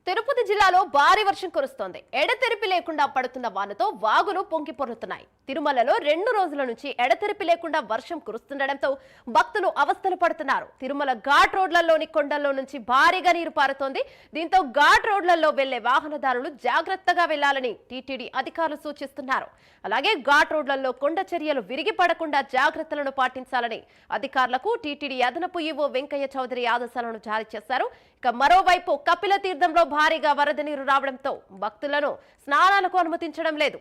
తిరుపతి జిల్లాలో భారీ వర్షం కురుస్తోంది. ఎడతెరిపి లేకుండా పడుతున్న వానతో వాగులు పొంగి పొర్లుతున్నాయి. తిరుమలలో 2 రోజుల నుంచి ఎడతెరిపి లేకుండా వర్షం కురుస్తుండటంతో భక్తులు అవస్థలు పడుతున్నారు. తిరుమల ఘాట్ రోడ్లలోని కొండల్లో నుంచి భారీగా నీరు పారుతోంది. దీంతో ఘాట్ రోడ్లలో వెళ్లే వాహనదారులు జాగ్రత్తగా వెళ్లాలని టీటీడీ అధికారులు సూచిస్తున్నారు. అలాగే ఘాట్ రోడ్లలో కొండ చర్యలు విరిగి పడకుండా జాగ్రత్తలను పాటించాలని అధికారులకు టీటీడీ అదనపు ఈవో వెంకయ్య చౌదరి ఆదేశాలను జారీ చేశారు. ఇక మరోవైపు కపిల తీర్థంలో భారీగా వరద నీరు రావడంతో భక్తులను స్నానాలకు అనుమతించడం లేదు.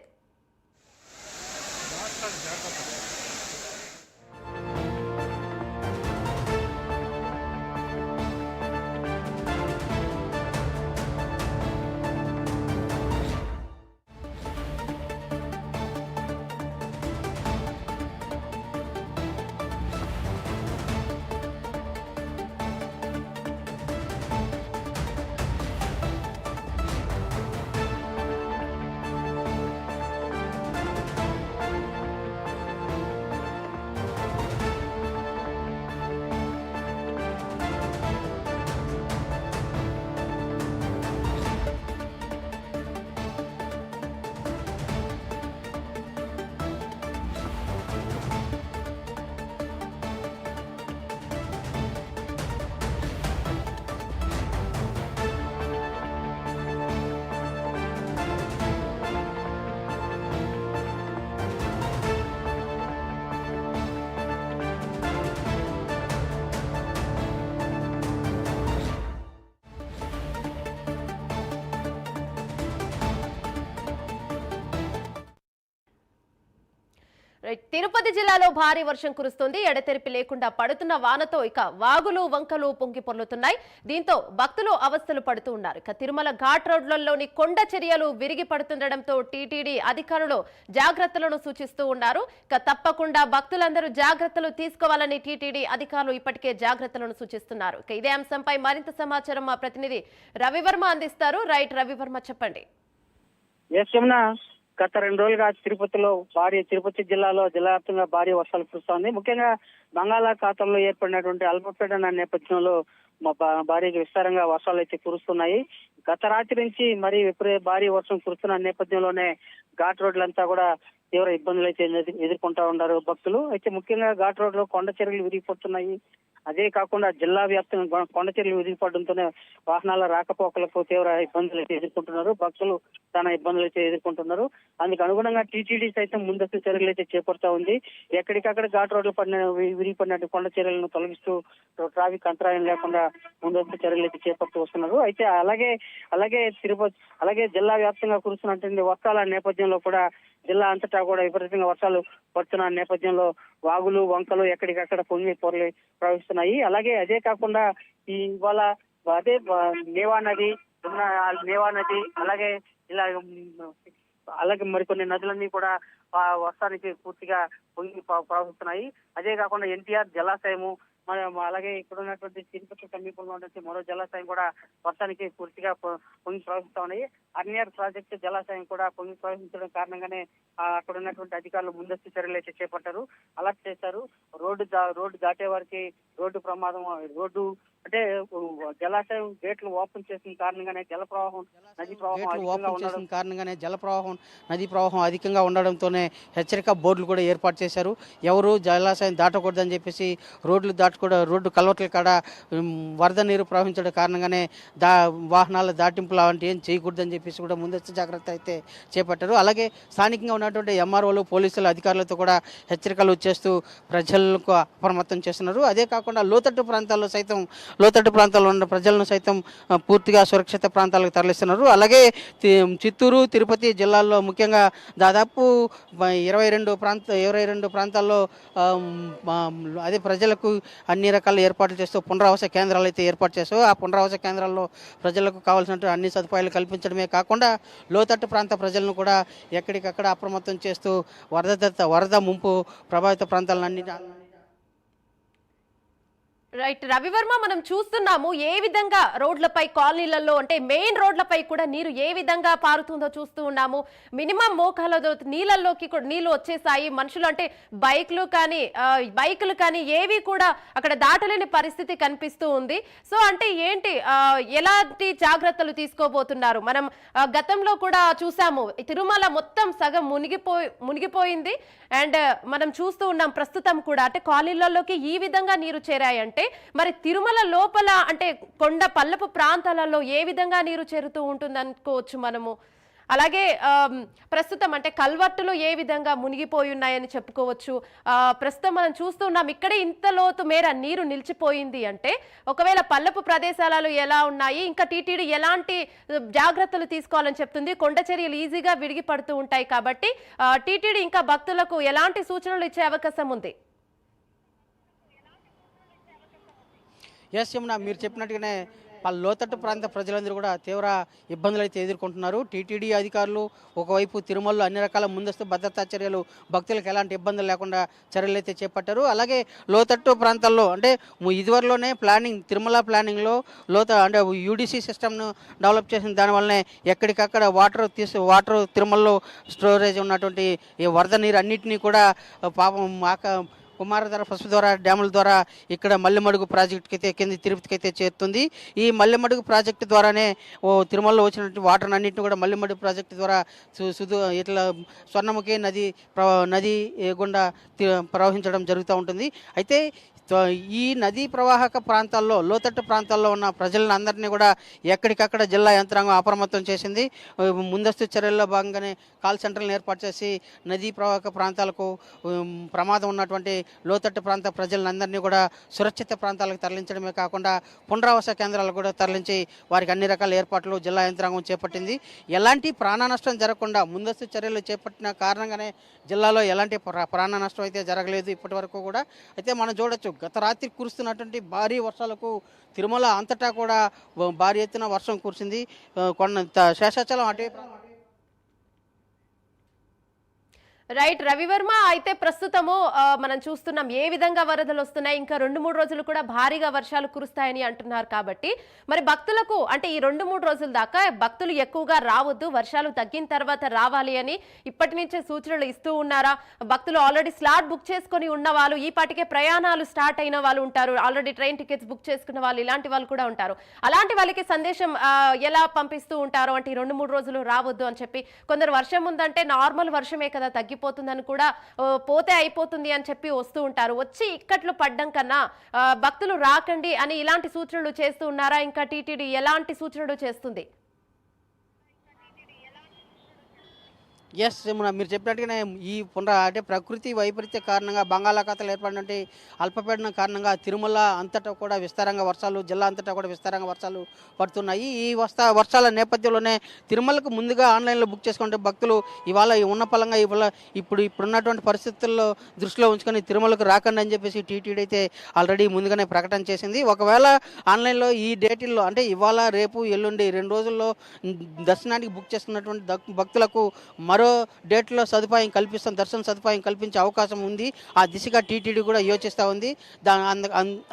తిరుపతి జిల్లాలో భారీ వర్షం కురుస్తోంది. ఎడతెరిపి లేకుండా పడుతున్న వానతో ఇక వాగులు వంకలు పొంగి పొర్లుతున్నాయి. దీంతో భక్తులు అవస్థలు పడుతూ ఉన్నారు. ఇక తిరుమల ఘాట్ రోడ్లలోని కొండ చర్యలు విరిగి పడుతుండటంతో టీటీడీ అధికారులు జాగ్రత్తలను సూచిస్తూ ఉన్నారు. ఇక తప్పకుండా భక్తులందరూ జాగ్రత్తలు తీసుకోవాలని టీటీడీ అధికారులు ఇప్పటికే జాగ్రత్తలను సూచిస్తున్నారు. ఇక ఇదే అంశంపై మరింత సమాచారం మా ప్రతినిధి రవివర్మ అందిస్తారు. రైట్ రవివర్మ, చెప్పండి. గత 2 రోజులుగా తిరుపతి జిల్లాలో జిల్లావ్యాప్తంగా భారీ వర్షాలు కురుస్తోంది. ముఖ్యంగా బంగాళాఖాతంలో ఏర్పడినటువంటి అల్పపీడన నేపథ్యంలో భారీగా విస్తారంగా వర్షాలు అయితే కురుస్తున్నాయి. గత రాత్రి నుంచి మరి భారీ వర్షం కురుస్తున్న నేపథ్యంలోనే ఘాట్ రోడ్లంతా కూడా తీవ్ర ఇబ్బందులు అయితే ఎదుర్కొంటా ఉన్నారు భక్తులు. అయితే ముఖ్యంగా ఘాట్ రోడ్ లో కొండ చర్యలు విరిగిపోతున్నాయి. అదే కాకుండా జిల్లా వ్యాప్తంగా కొండ చర్యలు విరిగిపడడంతోనే వాహనాల రాకపోకలకు తీవ్ర ఇబ్బందులు అయితే ఎదుర్కొంటున్నారు. భక్తులు చాలా ఇబ్బందులు అయితే ఎదుర్కొంటున్నారు. అందుకు అనుగుణంగా టీటీడీ సైతం ముందస్తు చర్యలు అయితే చేపడతా ఉంది. ఎక్కడికక్కడ ఘాట్ రోడ్లు విరిగిపడినట్టు కొండ చర్యలను తొలగిస్తూ ట్రాఫిక్ అంతరాయం లేకుండా ముందస్తు చర్యలు అయితే చేపడుతూ వస్తున్నారు. అయితే అలాగే జిల్లా వ్యాప్తంగా కురుస్తున్నటువంటి వర్షాల నేపథ్యంలో కూడా జిల్లా అంతటా కూడా విపరీతంగా వర్షాలు పడుతున్న నేపథ్యంలో వాగులు వంకలు ఎక్కడికక్కడ పొంగి పొరలి ప్రవహిస్తున్నాయి. అదే కాకుండా ఇవాళ నేవా నది అలాగే మరికొన్ని నదులన్నీ కూడా వర్షానికి పూర్తిగా పొంగి ప్రవహిస్తున్నాయి. అదే కాకుండా ఎన్టీఆర్ జలాశయము అలాగే ఇక్కడ ఉన్నటువంటి తిరుపతి సమీపంలో ఉన్నటువంటి మరో జలాశయం కూడా వర్షానికి పూర్తిగా పొంగి ప్రవహిస్తా ఉన్నాయి. అర్నియర్ ప్రాజెక్టు జలాశయం కూడా పొంగి ప్రవహించడం కారణంగానే అక్కడ ఉన్నటువంటి అధికారులు ముందస్తు చర్యలు అయితే చేపట్టారు, అలర్ట్ చేశారు. రోడ్డు దాటే వారికి రోడ్డు ప్రమాదం అంటే జలాశయం గేట్లు ఓపెన్ చేసిన కారణంగానే నది ప్రవాహం అధికంగా ఉండడంతోనే హెచ్చరిక బోర్డులు కూడా ఏర్పాటు చేశారు. ఎవరు జలాశయం దాటకూడదని చెప్పేసి రోడ్డు కల్వర్ట్ల కాడ వరద నీరు ప్రవహించడం కారణంగానే వాహనాల దాటింపులు అలాంటి ఏం చేయకూడదని చెప్పేసి కూడా ముందస్తు జాగ్రత్త అయితే చేపట్టారు. అలాగే స్థానికంగా ఉన్నటువంటి ఎంఆర్ఓలు పోలీసులు అధికారులతో కూడా హెచ్చరికలు చేస్తూ ప్రజలకు అప్రమత్తం చేస్తున్నారు. అదే కాకుండా లోతట్టు ప్రాంతాల్లో ఉన్న ప్రజలను సైతం పూర్తిగా సురక్షిత ప్రాంతాలకు తరలిస్తున్నారు. అలాగే చిత్తూరు, తిరుపతి జిల్లాల్లో ముఖ్యంగా దాదాపు 22 ప్రాంతాల్లో అదే ప్రజలకు అన్ని రకాల ఏర్పాట్లు చేస్తూ పునరావాస కేంద్రాలు అయితే ఏర్పాటు చేస్తూ ఆ పునరావాస కేంద్రాల్లో ప్రజలకు కావాల్సినటువంటి అన్ని సదుపాయాలు కల్పించడమే కాకుండా లోతట్టు ప్రాంత ప్రజలను కూడా ఎక్కడికక్కడ అప్రమత్తం చేస్తూ వరద ముంపు ప్రభావిత ప్రాంతాలన్నీ రైట్ రవివర్మ, మనం చూస్తున్నాము ఏ విధంగా రోడ్లపై కాలనీలలో అంటే మెయిన్ రోడ్లపై కూడా నీరు ఏ విధంగా పారుతుందో చూస్తూ ఉన్నాము. మినిమం మోకాల నీళ్ళల్లోకి కూడా నీళ్లు వచ్చేసాయి. మనుషులు అంటే బైకులు కానీ ఏవి కూడా అక్కడ దాటలేని పరిస్థితి కనిపిస్తూ ఉంది. సో అంటే ఏంటి, ఎలాంటి జాగ్రత్తలు తీసుకోబోతున్నారు? మనం గతంలో కూడా చూసాము, తిరుమల మొత్తం సగం మునిగిపోయింది. అండ్ మనం చూస్తూ ఉన్నాం ప్రస్తుతం కూడా అంటే కాలనీలలోకి ఈ విధంగా నీరు చేరాయంటే మరి తిరుమల లోపల అంటే కొండ పల్లపు ప్రాంతాలలో ఏ విధంగా నీరు చేరుతూ ఉంటుంది అనుకోవచ్చు మనము. అలాగే ప్రస్తుతం అంటే కల్వర్టులు ఏ విధంగా మునిగిపోయి ఉన్నాయని చెప్పుకోవచ్చు. ప్రస్తుతం మనం చూస్తున్నాం ఇక్కడే ఇంత లోతు మేర నీరు నిలిచిపోయింది అంటే ఒకవేళ పల్లపు ప్రదేశాలలో ఎలా ఉన్నాయి, ఇంకా టీటీడీ ఎలాంటి జాగ్రత్తలు తీసుకోవాలని చెప్తుంది. కొండ చర్యలు ఈజీగా విడిగి పడుతూ ఉంటాయి కాబట్టి టీటీడీ ఇంకా భక్తులకు ఎలాంటి సూచనలు ఇచ్చే అవకాశం ఉంది? ఎస్ యమున, మీరు చెప్పినట్టుగానే లోతట్టు ప్రాంత ప్రజలందరూ కూడా తీవ్ర ఇబ్బందులు అయితే ఎదుర్కొంటున్నారు. టీటీడీ అధికారులు ఒకవైపు తిరుమలలో అన్ని రకాల ముందస్తు భద్రతా చర్యలు, భక్తులకు ఎలాంటి ఇబ్బందులు లేకుండా చర్యలు అయితే చేపట్టారు. అలాగే లోతట్టు ప్రాంతాల్లో అంటే ఇదివరలోనే తిరుమల ప్లానింగ్లో అంటే యూడీసీ సిస్టమ్ను డెవలప్ చేసిన దానివల్లనే ఎక్కడికక్కడ వాటర్ తిరుమలలో స్టోరేజ్ ఉన్నటువంటి ఈ వరద నీరు అన్నింటినీ కూడా పాపం కుమారధార పసుపు ద్వారా డ్యాముల ద్వారా ఇక్కడ మల్లెమడుగు ప్రాజెక్టుకి అయితే కింద తిరుపతికి అయితే చేరుతుంది. ఈ మల్లెమడుగు ప్రాజెక్టు ద్వారానే తిరుమలలో వచ్చినటువంటి వాటర్ అన్నింటిని కూడా మల్లెమడుగు ప్రాజెక్టు ద్వారా ఇట్లా స్వర్ణముఖి నది గుండా ప్రవహించడం జరుగుతూ ఉంటుంది. అయితే ఈ నదీ ప్రవాహక ప్రాంతాల్లో లోతట్టు ప్రాంతాల్లో ఉన్న ప్రజలను అందరినీ కూడా ఎక్కడికక్కడ జిల్లా యంత్రాంగం అప్రమత్తం చేసింది. ముందస్తు చర్యల్లో భాగంగానే కాల్ సెంటర్లను ఏర్పాటు చేసి నదీ ప్రవాహక ప్రాంతాలకు ప్రమాదం ఉన్నటువంటి లోతట్టు ప్రాంత ప్రజలందరినీ కూడా సురక్షిత ప్రాంతాలకు తరలించడమే కాకుండా పునరావాస కేంద్రాలకు కూడా తరలించి వారికి అన్ని రకాల ఏర్పాట్లు జిల్లా యంత్రాంగం చేపట్టింది. ఎలాంటి ప్రాణ నష్టం జరగకుండా ముందస్తు చర్యలు చేపట్టిన కారణంగానే జిల్లాలో ఎలాంటి ప్రాణ నష్టం అయితే జరగలేదు ఇప్పటి వరకు కూడా. అయితే మనం చూడొచ్చు, గత రాత్రి కురుస్తున్నటువంటి భారీ వర్షాలకు తిరుమల అంతటా కూడా భారీ ఎత్తున వర్షం కురిసింది. శేషాచలం అటవీ రైట్ రవివర్మ, అయితే ప్రస్తుతము మనం చూస్తున్నాం ఏ విధంగా వరదలు వస్తున్నాయి. ఇంకా 2-3 రోజులు కూడా భారీగా వర్షాలు కురుస్తాయని అంటున్నారు. కాబట్టి మరి భక్తులకు అంటే ఈ 2-3 రోజుల దాకా భక్తులు ఎక్కువగా రావద్దు, వర్షాలు తగ్గిన తర్వాత రావాలి అని ఇప్పటి నుంచే సూచనలు ఇస్తూ ఉన్నారా? భక్తులు ఆల్రెడీ స్లాట్ బుక్ చేసుకుని ఉన్న వాళ్ళు, ఈ పాటికే ప్రయాణాలు స్టార్ట్ అయిన వాళ్ళు ఉంటారు, ఆల్రెడీ ట్రైన్ టికెట్స్ బుక్ చేసుకున్న వాళ్ళు, ఇలాంటి వాళ్ళు కూడా ఉంటారు. అలాంటి వాళ్ళకి సందేశం ఎలా పంపిస్తూ ఉంటారు అంటే ఈ 2-3 రోజులు రావద్దు అని చెప్పి? కొందరు వర్షం ఉందంటే నార్మల్ వర్షమే కదా, తగ్గిపోతుందని కూడా పోతే అయిపోతుంది అని చెప్పి వస్తూ ఉంటారు. వచ్చి ఇక్కట్లు పడ్డం కన్నా భక్తులు రాకండి అని ఇలాంటి సూచనలు చేస్తూ ఉన్నారా? ఇంకా టీటీడీ ఎలాంటి సూచనలు చేస్తుంది? ఎస్ మీరు చెప్పినట్టుగానే ఈ అంటే ప్రకృతి వైపరీత్య కారణంగా బంగాళాఖాతంలో ఏర్పడినటువంటి అల్పపీడనం కారణంగా తిరుమల అంతటా కూడా విస్తారంగా వర్షాలు, జిల్లా అంతటా కూడా విస్తారంగా వర్షాలు పడుతున్నాయి. ఈ వర్షాల నేపథ్యంలోనే తిరుమలకు ముందుగా ఆన్లైన్లో బుక్ చేసుకుంటే భక్తులు ఇవాళ ఉన్న పలంగా ఇప్పుడున్నటువంటి పరిస్థితుల్లో దృష్టిలో ఉంచుకొని తిరుమలకు రాకండి అని చెప్పేసి టీటీడీ అయితే ఆల్రెడీ ముందుగానే ప్రకటన చేసింది. ఒకవేళ ఆన్లైన్లో ఈ డేట్లో అంటే ఇవాళ, రేపు, ఎల్లుండి 2 రోజుల్లో దర్శనానికి బుక్ చేసుకున్నటువంటి భక్తులకు మరో డేట్లో దర్శన సదుపాయం కల్పించే అవకాశం ఉంది. ఆ దిశగా టీటీడీ కూడా యోచిస్తూ ఉంది.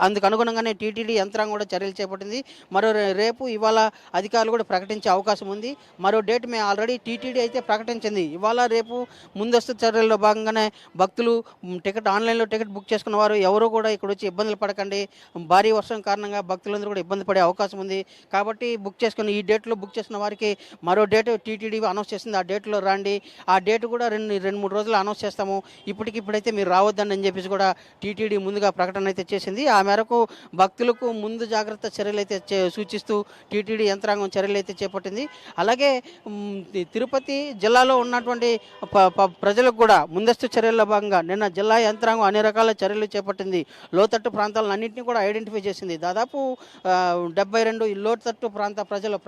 అందుకు అనుగుణంగానే టీటీడీ యంత్రాంగం కూడా చర్యలు చేపట్టింది. మరో రేపు, ఇవాళ అధికారులు కూడా ప్రకటించే అవకాశం ఉంది. మరో డేట్ మేము ఆల్రెడీ టీటీడీ అయితే ప్రకటించింది. ఇవాళ, రేపు ముందస్తు చర్యల్లో భాగంగానే భక్తులు ఆన్లైన్లో టికెట్ బుక్ చేసుకున్న వారు ఎవరు కూడా ఇక్కడ వచ్చి ఇబ్బందులు పడకండి. భారీ వర్షం కారణంగా భక్తులందరూ కూడా ఇబ్బంది పడే అవకాశం ఉంది. కాబట్టి ఈ డేట్లో బుక్ చేసిన వారికి మరో డేట్ టీటీడీ అనౌన్స్ చేసింది. ఆ డేట్లో రండి, ఆ డేట్ కూడా 2-3 రోజులు అనౌన్స్ చేస్తాము, ఇప్పటికిప్పుడైతే మీరు రావద్దని అని చెప్పేసి కూడా టీటీడీ ముందుగా ప్రకటన అయితే చేసింది. ఆ మేరకు భక్తులకు ముందు జాగ్రత్త చర్యలు అయితే సూచిస్తూ టీటీడీ యంత్రాంగం చర్యలు అయితే చేపట్టింది. అలాగే తిరుపతి జిల్లాలో ఉన్నటువంటి ప్రజలకు కూడా ముందస్తు చర్యల్లో భాగంగా నిన్న జిల్లా యంత్రాంగం అన్ని రకాల చర్యలు చేపట్టింది. లోతట్టు ప్రాంతాలను అన్నింటినీ కూడా ఐడెంటిఫై చేసింది. దాదాపు 72 లోతట్టు ప్రాంత ప్రజలు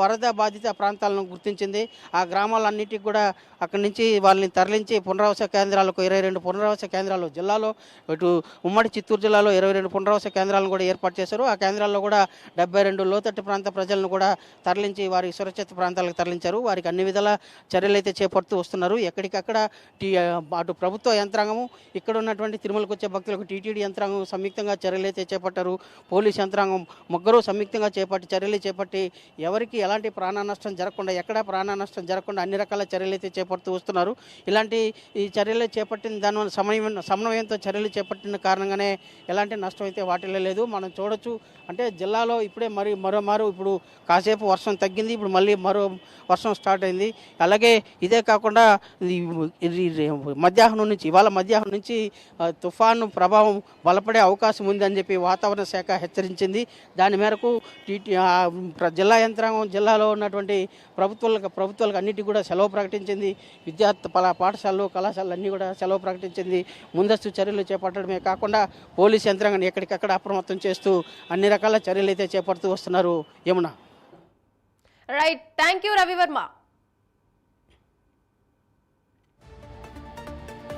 వరద బాధిత ప్రాంతాలను గుర్తించింది. ఆ గ్రామాలన్నింటినీ ఇంటింటికి కూడా అక్కడి నుంచి వాళ్ళని తరలించి పునరావాస కేంద్రాలకు 22 పునరావాస కేంద్రాలు జిల్లాలో, ఇటు ఉమ్మడి చిత్తూరు జిల్లాలో 22 పునరావాస కేంద్రాలను కూడా ఏర్పాటు చేశారు. ఆ కేంద్రాల్లో కూడా 72 లోతట్టు ప్రాంత ప్రజలను కూడా తరలించి వారి సురక్షిత ప్రాంతాలకు తరలించారు. వారికి అన్ని విధాల చర్యలు అయితే చేపడుతూ వస్తున్నారు. ఎక్కడికక్కడ అటు ప్రభుత్వ యంత్రాంగము, ఇక్కడ ఉన్నటువంటి తిరుమలకు వచ్చే భక్తులకు టీటీడీ యంత్రాంగం సంయుక్తంగా చర్యలు అయితే చేపట్టారు. పోలీస్ యంత్రాంగం ముగ్గురు సంయుక్తంగా చర్యలు చేపట్టి ఎవరికి ఎలాంటి ప్రాణ నష్టం జరగకుండా, ఎక్కడా ప్రాణ నష్టం జరగకుండా అన్ని రకాల చర్యలు అయితే చేపడుతూ వస్తున్నారు. ఇలాంటి ఈ చర్యలు చేపట్టిన దానివల్ల సమన్వయంతో చర్యలు చేపట్టిన కారణంగానే ఎలాంటి నష్టం అయితే వాటిల్లో లేదు. మనం చూడొచ్చు, అంటే జిల్లాలో ఇప్పుడే మరోమారు ఇప్పుడు కాసేపు వర్షం తగ్గింది, ఇప్పుడు మళ్ళీ మరో వర్షం స్టార్ట్ అయింది. అలాగే ఇదే కాకుండా ఇవాళ మధ్యాహ్నం నుంచి తుఫాను ప్రభావం బలపడే అవకాశం ఉందని చెప్పి వాతావరణ శాఖ హెచ్చరించింది. దాని మేరకు జిల్లా యంత్రాంగం జిల్లాలో ఉన్నటువంటి ప్రభుత్వాలకు అన్నిటికీ కూడా సెలవు ప్రకటించింది. పాఠశాలలు, కళాశాలలు అన్నీ కూడా సెలవు ప్రకటించింది. ముందస్తు చర్యలు చేపట్టడమే కాకుండా పోలీస్ యంత్రాంగాన్ని ఎక్కడికక్కడ అప్రమత్తం చేస్తూ అన్ని రకాల చర్యలు అయితే చేపడుతూ వస్తున్నారు. Yamuna. Right, thank you Ravi Varma.